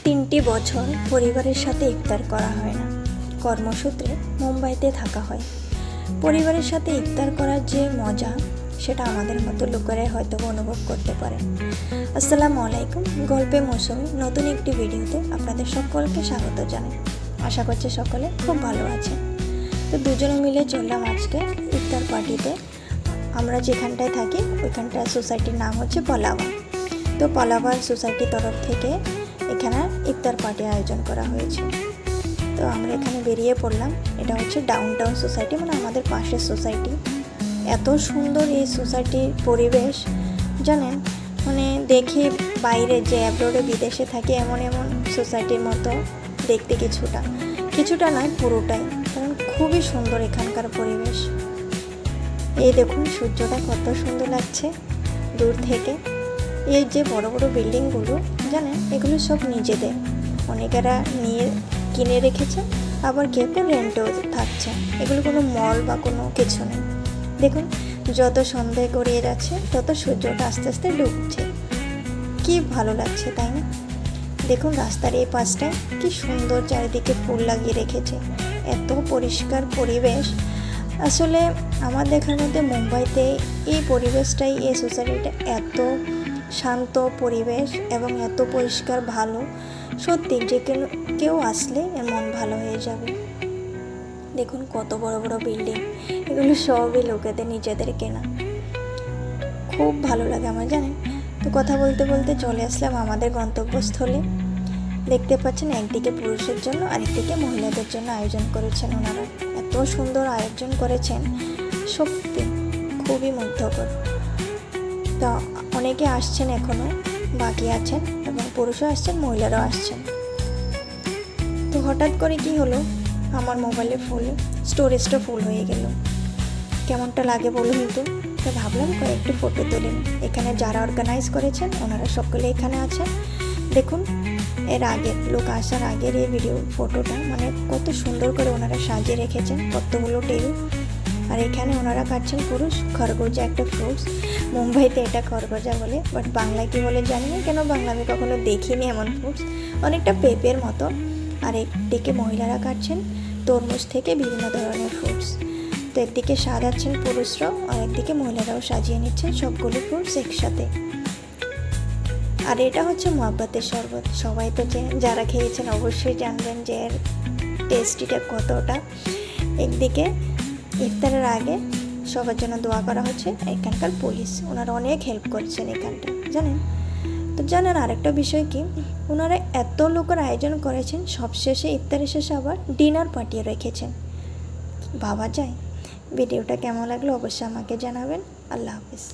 3টি বছর পরিবারের সাথে ইফতার করা হয় না। কর্মসূত্রে মুম্বাইতে থাকা হয়। পরিবারের সাথে ইফতার করার যে মজা সেটা আমাদের মতো লোকেরাই হয়তো অনুভব করতে পারে। আসসালামু আলাইকুম, গল্পে মৌসুমী নতুন একটি ভিডিওতে আপনাদের সকলকে স্বাগত জানাই। আশা করছি সকলে খুব ভালো আছে। তো দুজনে মিলে চললাম আজকে ইফতার পার্টিতে। আমরা যেখানটায় থাকি ওইখানটায় সোসাইটির নাম হচ্ছে পলাওয়া। তো পলাওয়া সোসাইটির তরফ থেকে এখানে ইফতার পার্টি আয়োজন করা হয়েছে। তো আমরা এখানে বেরিয়ে পড়লাম। এটা হচ্ছে ডাউনটাউন সোসাইটি, মানে আমাদের পাশের সোসাইটি। এত সুন্দর এই সোসাইটির পরিবেশ জানেন, মানে দেখে বাইরে যে অ্যাব্রোডে বিদেশে থাকে এমন সোসাইটির মতো দেখতে কিছুটা নয়, পুরোটাই। কারণ খুবই সুন্দর এখানকার পরিবেশ। এই দেখুন সূর্যটা কত সুন্দর লাগছে দূর থেকে। এই যে বড় বড় বিল্ডিংগুলো জানেন, এগুলো সব নিজেদের, অনেকেরা নিয়ে কিনে রেখেছে, আবার কেউ কেউ রেন্টেও থাকছে। এগুলো কোনো মল বা কোনো কিছু নেই। দেখুন যত সন্ধ্যা গড়িয়ে যাচ্ছে তত সূর্যটা আস্তে আস্তে ডুবছে। কি ভালো লাগছে তাই না? দেখুন রাস্তার এই পাশটায় কি সুন্দর চারিদিকে ফুল লাগিয়ে রেখেছে। এত পরিষ্কার পরিবেশ। আসলে আমার দেখার মধ্যে মুম্বাইতে এই পরিবেশটাই, এই সোসাইটিটা এত শান্ত পরিবেশ এবং এত পরিষ্কার, ভালো। সত্যি যে কেউ আসলে এর মন ভালো হয়ে যাবে। দেখুন কত বড় বড় বিল্ডিং, এগুলো সবই লোকেদের নিজেদের কেনা। খুব ভালো লাগে আমার, জানেন। তো কথা বলতে বলতে চলে আসলাম আমাদের গন্তব্যস্থলে। দেখতে পাচ্ছেন একদিকে পুরুষের জন্য আরেকদিকে মহিলাদের জন্য আয়োজন করেছেন ওনারা। এত সুন্দর আয়োজন করেছেন, সত্যি খুবই মুগ্ধকর। তো অনেকে আসছেন, এখনও বাকি আছেন, এবং পুরুষও আসছেন, মহিলারাও আসছেন। তো হঠাৎ করে কি হলো, আমার মোবাইলে স্টোরেজটা ফুল হয়ে গেল। কেমনটা লাগে বলুন তো। তো ভাবলাম কয়েকটি ফটো তুলিনি। এখানে যারা অর্গানাইজ করেছেন ওনারা সকলে এখানে আছেন। দেখুন এর আগের লোক আসার আগের এই ফটোটা, মানে কত সুন্দর করে ওনারা সাজিয়ে রেখেছেন, কতগুলো টেবিল। আর এখানে ওনারা খাচ্ছেন পুরুষ খরগোজা, একটা ফ্রুটস। মুম্বাইতে এটা খরগোজা বলে, বাট বাংলায় কী বলে জানি না, কেন বাংলা আমি কখনো দেখিনি এমন ফ্রুটস। অনেকটা পেঁপের মতো। আর একদিকে মহিলারা খাচ্ছেন তরমুজ থেকে বিভিন্ন ধরনের ফ্রুটস। তো একদিকে সাজাচ্ছেন পুরুষরাও, আর একদিকে মহিলারাও সাজিয়ে নিচ্ছেন সবগুলো ফ্রুটস একসাথে। আর এটা হচ্ছে মহাব্বতের শরবত। সবাই তো যারা খেয়েছেন অবশ্যই জানবেন যে এর টেস্টিটা কতটা। একদিকে ইফতারের আগে সবার জন্য দোয়া করা হচ্ছে। এখানকার পুলিশ ওনারা অনেক হেল্প করছেন এখানটা, জানেন। তো জানেন আরেকটা বিষয় কি, ওনারা এত লোকের আয়োজন করেছেন, সবশেষে ইফতারের শেষে আবার ডিনার পার্টিও রেখেছেন। ভাবা যায়। ভিডিওটা কেমন লাগলো অবশ্যই আমাকে জানাবেন। আল্লাহ হাফিজ।